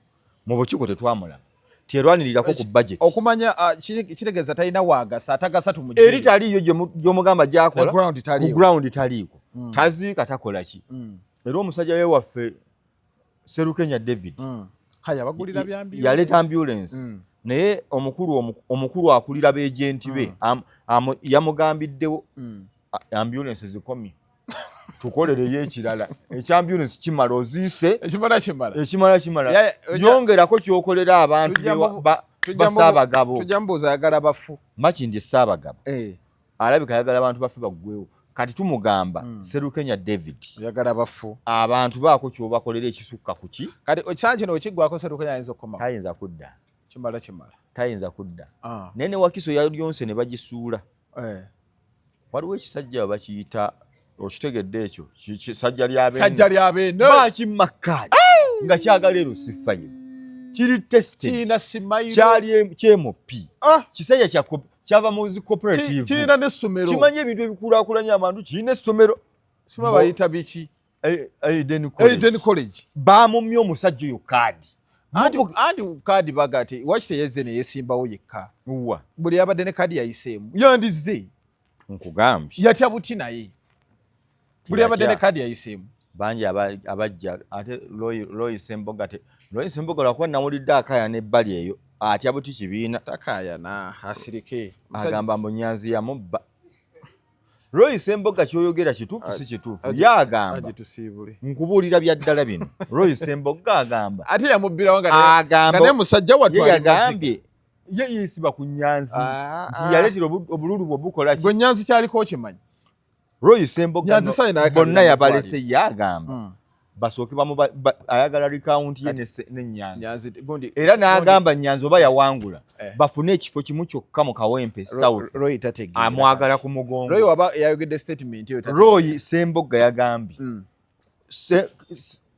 mu bukiiko tetwamulaba tyerwanirirako ku budget okumanya kitegeeza talina waagasa atagasa eri taliiyo gy'omugamba gyakola ku ground taliiko taziika takola ki era omusajja we waffe Sserukenya David yaleeta ambulance naye omukulu akulira beejenti be yamugambiddewo ambulance zikomye tukolereyo ekirala ekyambulance kimala oziise ekimala yongerako kyokolera abantu basaabagabo tujja mubuuza ayagala bafu Makindi Ssaabagabo alabika ayagala abantu bafe baggwewo kati tumugamba Sserukenya David yagala bafu abantu baako kyobakolera ekisukka ku ki kati ekisanja kino wekiggwako Sserukenya ayinza okukoma tayinza kudda kimala tayinza kudda naye ne Wakiso yalyonse ne bagisuula waliwo ekisajja bakiyita okitegedde ekyo sajja lyabeno bakimakkaadi nga kyagala erusifayo kiri tested kyali kyemopi kisajja kyava mu zi cooperative kirina n'essomero kimanyi ebintu ebikulaakulanya abantu kirina essomero sima bayita biki Eden College bamumye omusajja oyo kaadi anti kaadi bagati wakite yezze ne yesimbawo yekka buli abadde ne kaadi yayiseemu yandize nkugambye yatya buti naye buli abadde ne kaadi yayiseemu bangi abajja ate Roy Semboga lwakuba nawulidde akaya n'ebbali eyo atya buti kibiina takayana asirike agamba mbu Nyanzi yamubba Roy Semboga kyoyogera kituufu si kituufu yagamba nkubuulira bya ddala bino Roy Semboga agamba ate yamubbirawo nga ne musajja yagambye ye yesiba ku Nyanzi nti yaleetera obululu bwe bukola gwe Nyanzi kyaliko okimanyi Roy Semboga bonna yabalese yagamba basooke ayagala likawunti ye ne Nyanzi era n'agamba Nyanzi oba yawangula bafune ekifo kimu kyokka mu Kawempe South amwagala ku mugongo Roy Semboga yagambye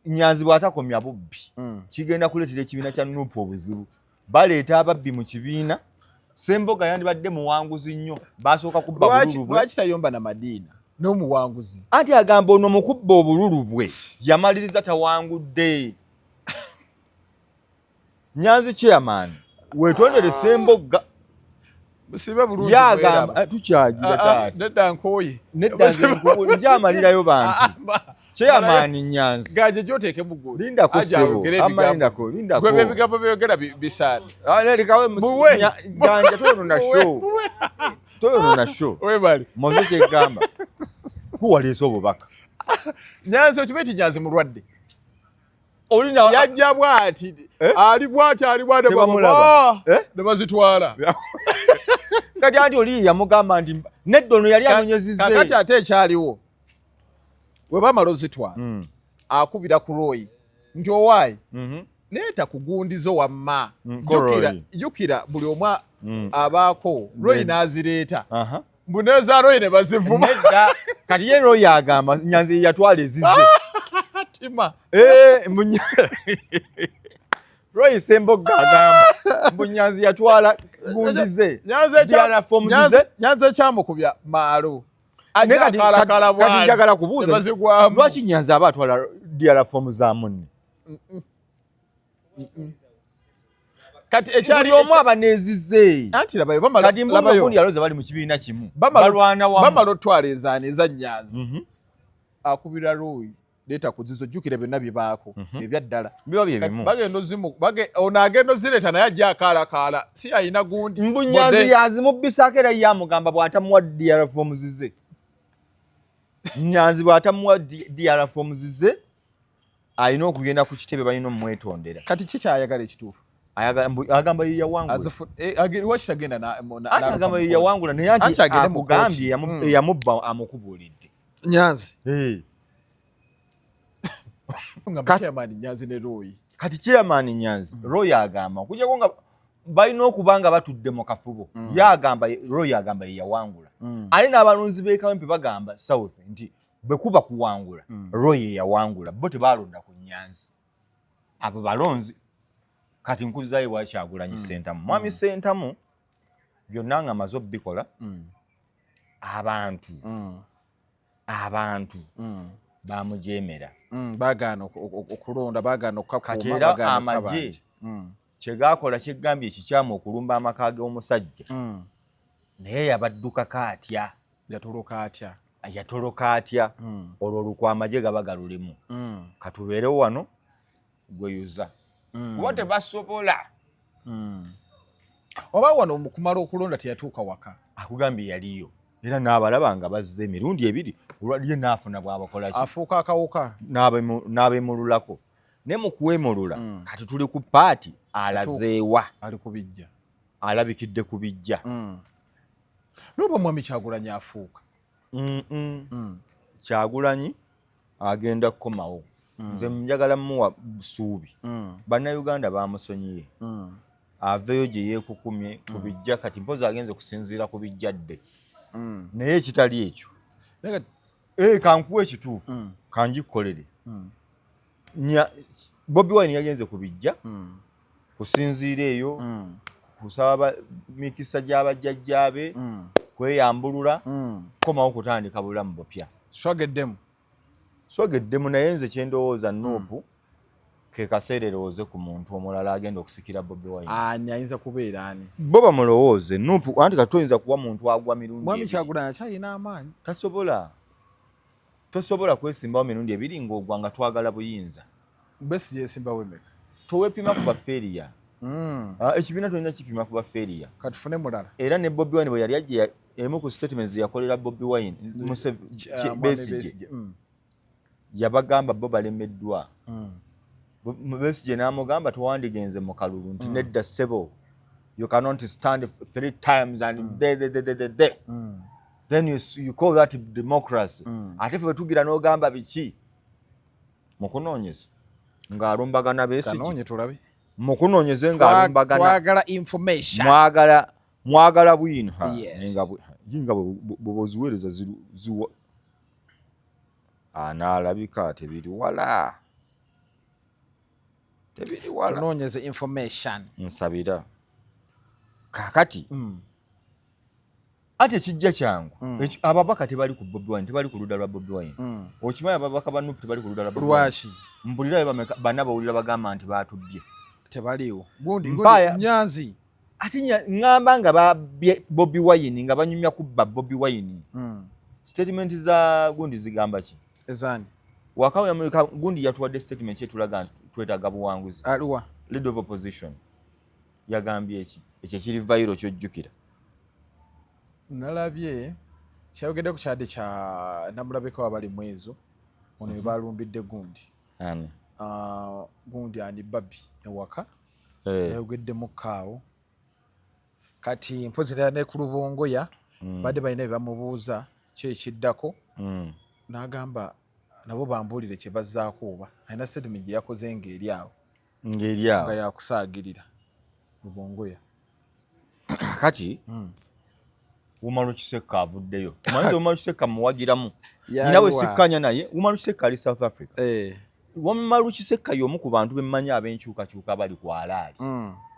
Nyanzi bw'atakomya bubbi kigenda kuleetera ekibiina kya Nuupu obuzibu baleeta ababbi mu kibiina Semboga yandibadde muwanguzi nnyo basooka kubba bululu bwe lwaki tayomba na Madiina n'omuwanguzi anti agamba ono mukubba obululu bwe yamaliriza tawangudde. Nyanzi chairman wetondere Sembogga musibe bulungi yagamba tukyagira taata nedda nkoye nedda njamalirayo bantu chairman Nyanzi gaje joteeke mugodi linda kusebo amandako linda ko gwe ebigambo byogera bisana likawe ganja tono na show webali Moses egamba kuwaleesa obubaka Nyanzi okibeti Nyanzi mulwadde olina yajja bwati ali bwati bamulaba ne bazitwala kati anti oli yamugamba nti neddono yali anonyezize kakati ate ekyaliwo we bamala ozitwala akubira ku Roy nti owaayi neeta kugundizo wamma jukira buli omwa abaako Roy n'azireeta mbuneza Roy ne bazivuma kati ye Roy agamba Nyanzi yatwala ezize tima Roy Sembogga agamba Nyanzi yatwala gundize Nyanzi kyamukubya maalo kati njagala kubuuza lwaki Nyanzi aba atwala DR form za munne kati ekyali omu abanezize anti labayo bamala kati mbuno yaloza bali mu kibiina kimu balwana wamu bamala otwala ezaani eza Nyanzi akubira Roy leta kuzizo jukire byonna bibaako ebyaddala biba bye bimu bagendo zimu ono agendo zireeta naye ajja akaala si ayina gundi Nyanzi yazimubbisaako era yamugamba bw'atamuwa DR form zize Nyanzi bw'atamuwa DR form zize ayina okugenda ku kitebe balina omwetondera kati kikyayagala ekituufu agamba ye yawangula wakitagenda agamba ye yawangula naye anti akugambye eyamubba amukubuulidde Nyanzi Nyanzi ne Roy kati chairman Nyanzi Roy agamba kujjako nga balina okubanga batudde mu kafubo yagamba Roy agamba ye yawangula ali n'abalunzi b'ekawempe bagamba South nti bwe kuba kuwangula Roy ye yawangula bo tebalonda ku Nyanzi abo balonzi kati nkuzayo bwakyagulanyi Sentamu mwami Sentamu byonna nga amaze obbikola abantu bamujemera bagana okulonda bagana okukakuma bagana amagye kyegakola kyegambye ekikyamu okulumba amaka g'omusajja naye yabaddukako atya yatoloka atya olwo olukwa amagye gaba galulimu katubeerewo wano gweyuza kuba tebasobola oba wano okumala okulonda teyatuuka waka akugambye yaliyo era n'abalaba nga bazze emirundi ebiri olwaliye n'afuna bw'abakola ki afuuka akawuka n'abemululako ne mu kuwemulula kati tuli ku paati alazeewa ali kubijja alabikidde ku bijja n'oba mwami Kyagulanyi afuuka Kyagulanyi agenda kukomawo nze njagala muwa busuubi bannayuganda bamusonyiye aveeyo gye yeekukumye ku bijja kati mpozi agenze kusinziira ku bijjadde naye ekitali ekyo kankuwa ekituufu kanjikukolere Bobiwine yagenze ku bijja kusinziira eyo kusaba mikisa gy'abajjajjaabe kweyambulula komawo kutandika bulamu bupya swageddemu naye nze kyendowooza Nuupu ke kaseera erowooze ku muntu omulala agenda okusikira Bobiwine ayinza kubeera ani bo bamulowooze Nuupu anti kati toyinza kuwa muntu agwa mirundi mwami Kyagulanyi akyalina amaanyi tosobola kwesimbawo mirundi ebiri ng'ogwa nga twagala buyinza Besigye yesimbawo emeka towepima ku bafeeriya ekibiina tolina kipima ku bafeeriya katufune mulala era ne Bobiwine bwe yali ajja emu ku statements yakolera Bobiwine Besigye yabagamba bo balemeddwa Besigye n'amugamba tewandigenze mu kalulu nti nedda ssebo you cannot stand 3 times and then you call that democracy ate fe tugira n'ogamba biki mu kunoonyeza ng'alumbagana Besigye mukunoonyeze ng'alumbagana twagala information mwagala bwino nga bwoziweereza ziwa n'alabika tebiri wala tunoonyeze information nsabira kakati ate kijja kyangu ababaka tebali ku Bobiwine tebali ku ludda lwa Bobiwine okimanyi ababaka ba Nuupu tebali ku ludda lwa Bobiwine lwaki mpulira bana bawulira bagamba nti batubye tebaliwo gundi nyanzi ate ngamba nga Bobiwine nga banyumya kubba Bobiwine statement za gundi zigamba ki ezani wakawa Amerika gundi yatuwadde statement yetulaga twetaaga buwanguzi aliwa leader of opposition yagambye ekyo kiri viral kyojjukira nalabye kyayogedde ku kyade kya namulabeko abali mwezo ono balumbidde gundi gundi ani babi ewaka yayogeddemu kaawo kati mpozera ne ku lubongoya badde balina ebamubuuza kyekiddako n'agamba nabo bambuulire kye bazzaako oba alina statement gye yakoze ng'eri awo nga yakusaagirira lubongoya kati Umaru Kiseka avuddeyo omanyi Umaru Kiseka muwagiramu ninawe sikkanya naye Umaru Kiseka ali South Africa Umaru Kiseka y'omu ku bantu bemmanyi ab'enkyukakyuka bali ku alaali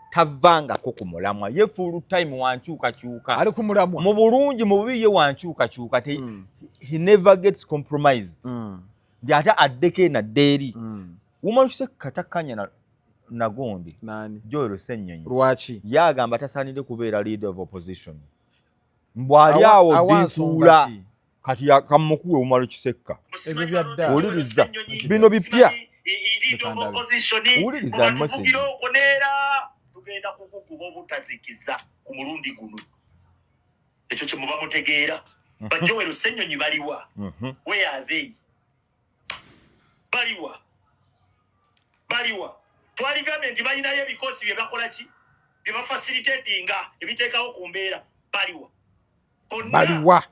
tavangako ku mulamwa ye full time wankyukakyuka ali ku mulamwa mu bulungi mu bubi ye wankyukakyuka he never gets compromised ndi ate addeko na ddeeri Umaru Kiseka takkanya na gondi nani Joel Ssennyonyi lwaki yagamba tasaanidde kubeera leader of opposition mbwali awo disuula kati yakamukuwe Umaru Kiseka ebyo byadda oliriza bino bipya uliriza message tugenda kukukuba obutazikiza ku mulundi guno ekyo kye muba mutegeera Joel Ssennyonyi baliwa where are they baliwa twali gavumenti balinayo ebikosi bye bakola ki bye bafacilitatinga ebiteekawo ku mbeera baliwa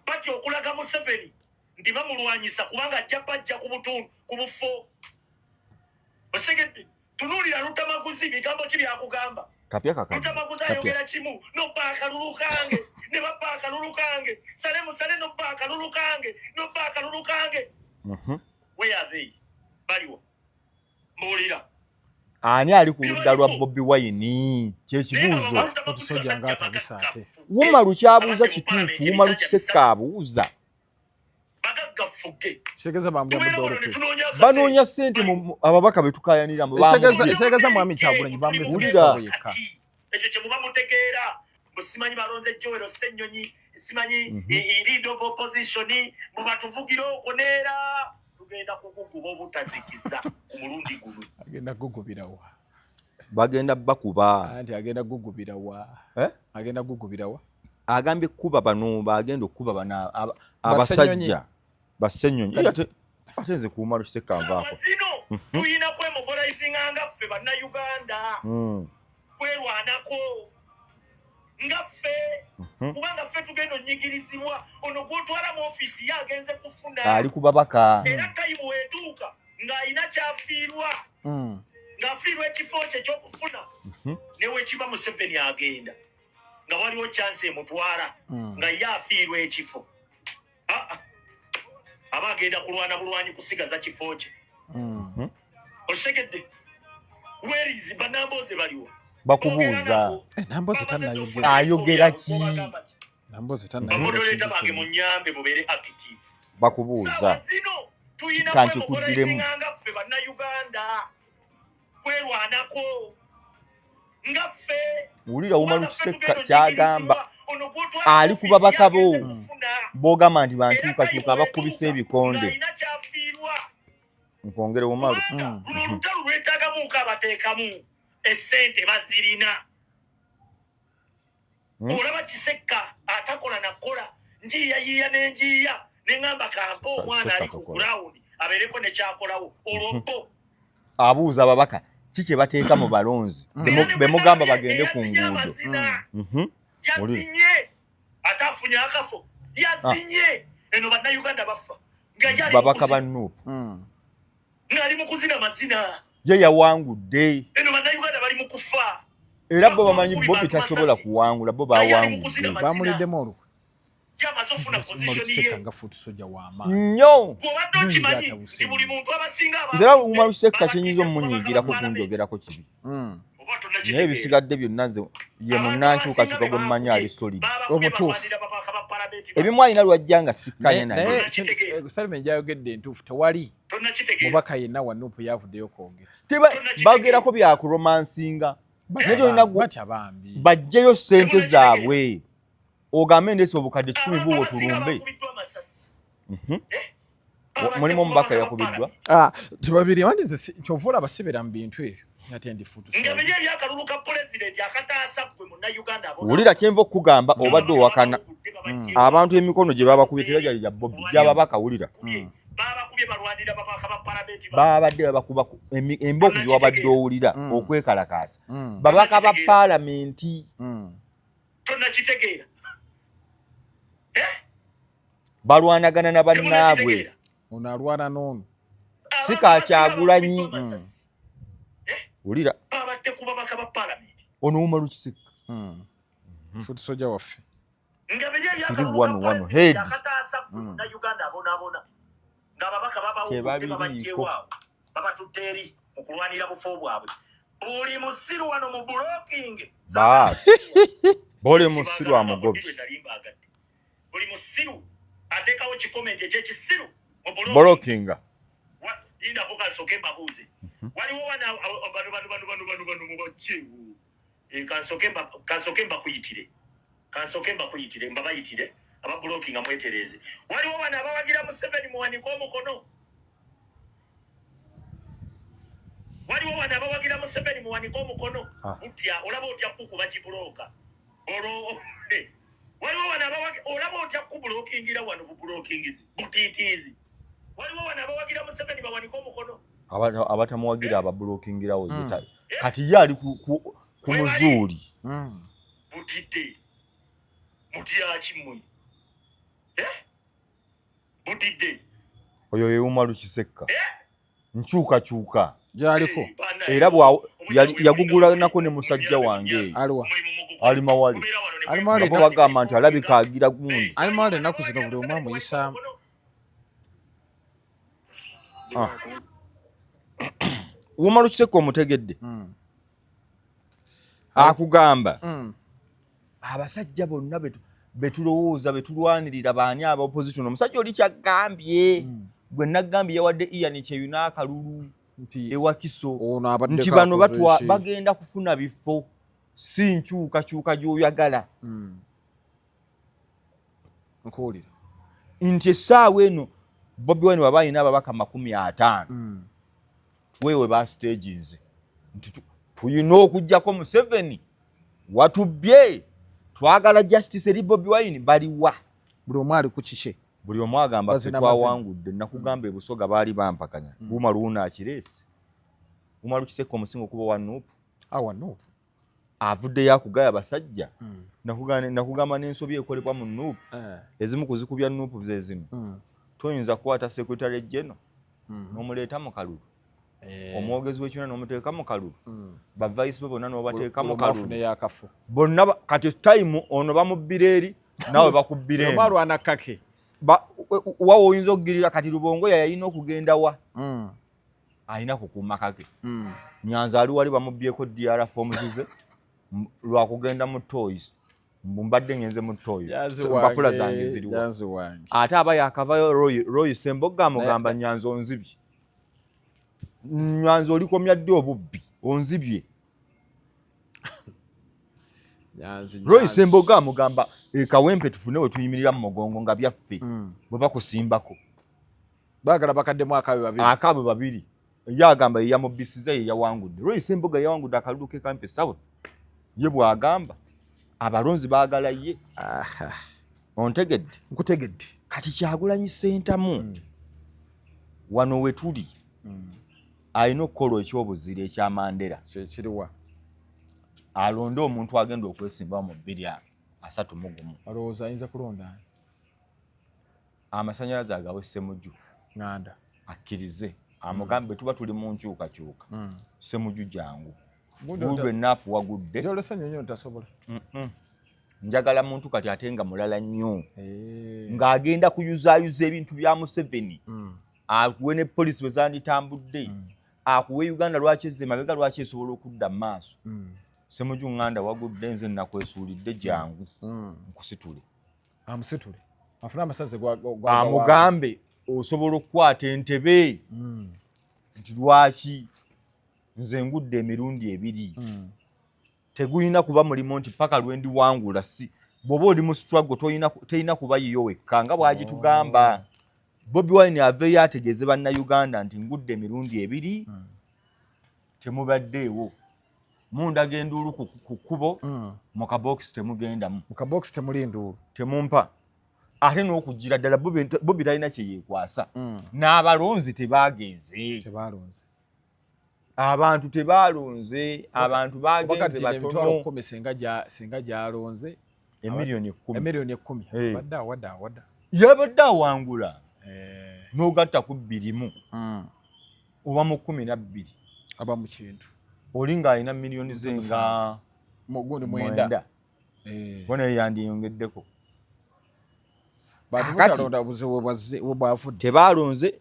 pati okulaga Museveni nti bamulwanyisa kubanga ajja bajja ku butundu ku bufo osegedde tunuulira Lutamaguzi bigambo ki byakugamba Lutamaguzi ayogera kimu nobba akalulu kange ne babba akalulu kange sale musale nobba akalulu kange where are they baliwa mbuulira ani ali ku ludda lwa Bobiwine kyekibuuzo Umaru kyabuuza kituufu Umaru Kiseka abuuza banoonya ssente ababaka betukayanira ekitegeeza mwami Kyagulanyi bamulira ekyo kye muba mutegeera musimanyi balonze Joel Ssennyonyi simanyi leader of opposition mubatuvugira okuneera tugenda kukuguba obutazikiza ku mulundi guno agenda kugubirawa bagenda bakuba anti agenda kugubirawa agenda kugubirawa agambye kuba bano bagenda okuba bana abasajja Bassennyonyi atenze ku Umaru Kiseka nvaako zino tuyina kwemobilizinga nga ffe bannayuganda kwerwanako nga ffe kubanga ffe tugenda onyigirizibwa ono gwotwala mu ofiisi ye agenze kufuna ali ku babaka era tayimu wetuuka ng'ayina kyafiirwa ng'afiirwa ekifo kye ekyokufuna newekiba Museveni agenda nga waliwo chance emutwala nga ye afiirwa ekifo aba agenda kulwana bulwanyi kusigaza kifo kye osegedde werizi banamboze baliwo bakubuuza namboze tannayogera ayogera ki namboze tannayogera bamodoleta bange munyambe mubeere active bakubuuza zino tuyina kanti kuddiramu nga ffe bannayuganda kwerwanako nga ffe wulira Umaru Kiseka kyagamba ali ku babaka bo bogamba nti bankyukakyuka abakubisa ebikonde nkwongere Umaru luno olutalo lwetaagamuuko abateekamu essente bazirina olaba Kiseka atakola nakola njiyayiya n'enjiya neŋŋamba kampa omwana ali ku gurawundi abeereko nekyakolawo olwobbo abuuza ababaka kiki bateeka mu balonzi bemugamba bagende ku nguudo yazinye ate afunye akafo yazinye eno bannayuganda bafa babaka ba Nuupu ng'ali mu kuzina mazina ye yawangudde eno bannayuganda bali mu kufa era bo bamanyi Bobi tasobola kuwangula bo bawangudde bamuliddemu olukwe yamaze ofuna position ye nga fuuti soja wama nnyo gwobadde okimanyi nti buli muntu abasinga era Umaru Kiseka kyenyinza omunyiigirako kunjogerako kibi naye ebisigadde byonna nze ye munnankyukakyuka gwe mumanyi ali solid omutuufu ebimu alina lwajjanga sikkanye naye Salome gyayogedde entuufu tewali mubaka yenna wa Nuupu yavuddeyo kwogera bagerako byakuromansinga naye olina bajjeyo ssente zaabwe ogambe ndeesa obukadde 10 buwo tulumbe mulimu omubaka yakubiddwa tebabiri wandize kyova olaba sibera mu bintu ebyo ate ndifutu wulira kyenva okugamba obadde owakana abantu emikono gye babakubye tebajali ya Bobi gyababaka wulira babadde babakuba embooku gye wabadde owulira okwekalakaasa babaka ba Parliamentary balwanagana na bannaabwe ono alwana n'ono Sikakyagulanyi wulira ono Umaru Kiseka futu soja waffe tuli wano head tebabiriiko babatutteeri mu kulwanira bufo bwabwe buli musiru wano mu blocking bole musiru amugobi buli musiru ateekawo kikomenti ekyekisiru mu blocking indako kansoke mbabuuze waliwo bano mubajeewo kansoke mbakuyitire mbabayitire abablocking amwetereze waliwo bano abawagira Museveni muwanike omukono utya olaba otya kukuba kibuloka waliwo bano olaba otya kublokingira wano bublokingisi butiitiizi waliwo bano abawagira Museveni bawanike omukono abatamuwagira abablokingirawo kati ye ali ku muzuuli butidde mutyakimwe butidde oyo ye Umaru Kiseka nkyukakyuka gyaliko era yagugula nako ne musajja wange alimawali bagamba nti alabika agira gundi alimawali ennaku zino buli omu amuyisaamu Umaru Kiseka omutegedde akugamba abasajja bonna betulowooza betulwanirira baani aba opposition omusajja oli kyagambye gwe nagambye yawadde Ian Kyeyuna akalulu ewakiso nti bano bagenda kufuna bifo si nkyukakyuka gy'oyagala nkuwulira nti essaawa eno Bobiwine baba alina ababaka 50 wewe ba stages nti tuyina okujjako Museveni watubbye twagala justice eri Bobiwine baliwa buli omu ali ku kike buli omu agamba twawangudde nakugamba ebusoga baali bampakanya Umaru una akiresi Umaru Kiseka omusingo okuba wa Nuupu Nuupu avuddeyo akugaya basajja nakugamba n'ensobi ekolebwa mu Nuupu ezimu kuzikubya Nuupu zezimu toyinza kukwata Secretary General n'omuleeta mu kalulu omwogezi w'ekibiina n'omuteeka mu kalulu ba vice be bonna n'obateeka mu kalulu bonna kati time ono bamubbira eri nawe bakubbira eno alwanakake wawe oyinza okugirira kati Lubongo yayina okugenda wa alina kukuuma kake Nyanza ali wali bamubbyeko DR forms lwakugenda mu toys mbadde ngenze mu toys mpapula zange ziriwo ate aba yakavayo Roy Semboga amugamba Nyanza onzibye Nyanza olikomya ddi obubbi onzibye Roy Semboga amugamba ekawempe tufune we tuyimirira mu mugongo nga byaffe bwe bakusimbako baagala bakaddemu akabe babiri yagamba yamubisiza ye yawangudde Roy Semboga yawangudde akalulu ke Kampe South ye bwagamba abalonzi baagala ye ontegedde nkutegedde kati Kyagulanyi Ssentamu wano we tuli alina okukola ekyobuzira ekya Mandela kyekiriwa alonde omuntu agenda okwesimba mu 231 alowooza ayinza kulonda amasanyalaze agawe Ssemujju nganda akkirize amugambe tuba tuli mu nkyukakyuka Ssemujju jangu gulwe naafu wagudde gyolesanyonyo ntasobola njagala muntu kati ate nga mulala nnyo ng'agenda kuyuzaayuza ebintu bya Museveni akuwe ne poliisi bwe zanditambudde akuwe Uganda lwaki ezze mabega lwaki esobola okudda mu maaso Semuju nganda wagudde nze nakwesuulidde jangu nkusitule amusitule afuna amasaze gwa amugambe osobola okukwata entebe nti lwaki nze ngudde emirundi ebiri teguyina kuba mulimo nti paka lwendi wangula si bwoba oli mu struggle teyina kuba yiyo wekka nga bwagitugamba Bobiwine aveeyo ategeeze bannayuganda nti ngudde emirundi ebiri temubaddeewo mundaga enduulu ku kkubo mu kabokisi temugendamu mu kabokisi temuli nduulu temumpa ate n'okujjira ddala Bobi talina kye yeekwasa n'abalonzi tebagenze abantu tebalonze abantu bagenze batono senga gyalonze emiliyoni 10 wadda yabadde awangula n'ogatta ku 2 oba mu 12 aba mu kintu oli ng'alina miliyoni zenga mugundi 9 bona yandiyongeddeko tebalonze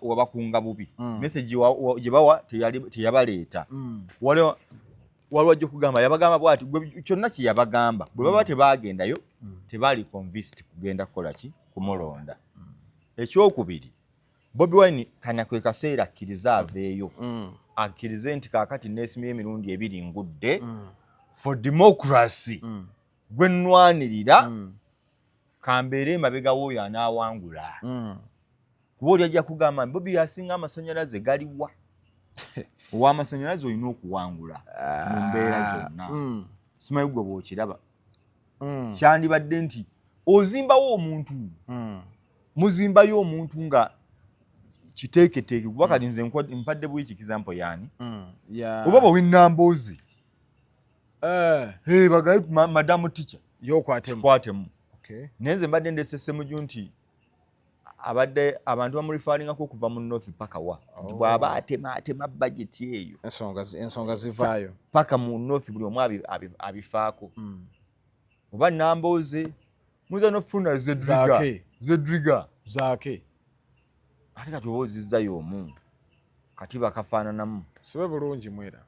wabakunga bubi meseji gye bawa teyabaleeta waliwo ajja okugamba yabagamba bwati kyonna kye yabagamba bwe baba tebagendayo tebaali convinced kugenda kukola ki kumulonda ekyokubiri Bobiwine kana kwe kaseera akkiriza aveeyo akkirize nti kaakati neesimye emirundi ebiri ngudde for democracy gwe nnwanirira kambeere emabega w'oyo anaawangula kuba oli ajja kugamba Bobi yasinga amasannyalaze galiwa ow'amasannyalaze olina okuwangula mu mbeera zonna simanyi gwe bw'okiraba kyandibadde nti ozimbawo omuntu muzimbayo omuntu nga kiteeketeeke kuba kati nze mpadde bwiki example yani oba bwennamboozi bagaye madamu teacher yokwatemu naye nze mbadde ndese Ssemuju nti abadde abantu bamulifaalingako okuva mu north paka wa bw'aba atema budget eyo ensonga zivaayo paka mu north buli omu abifaako oba nambooze muza nofuna zedriga zaake ate kati oba ozizzayo omu kati bakafaananamu sibe bulungi mwera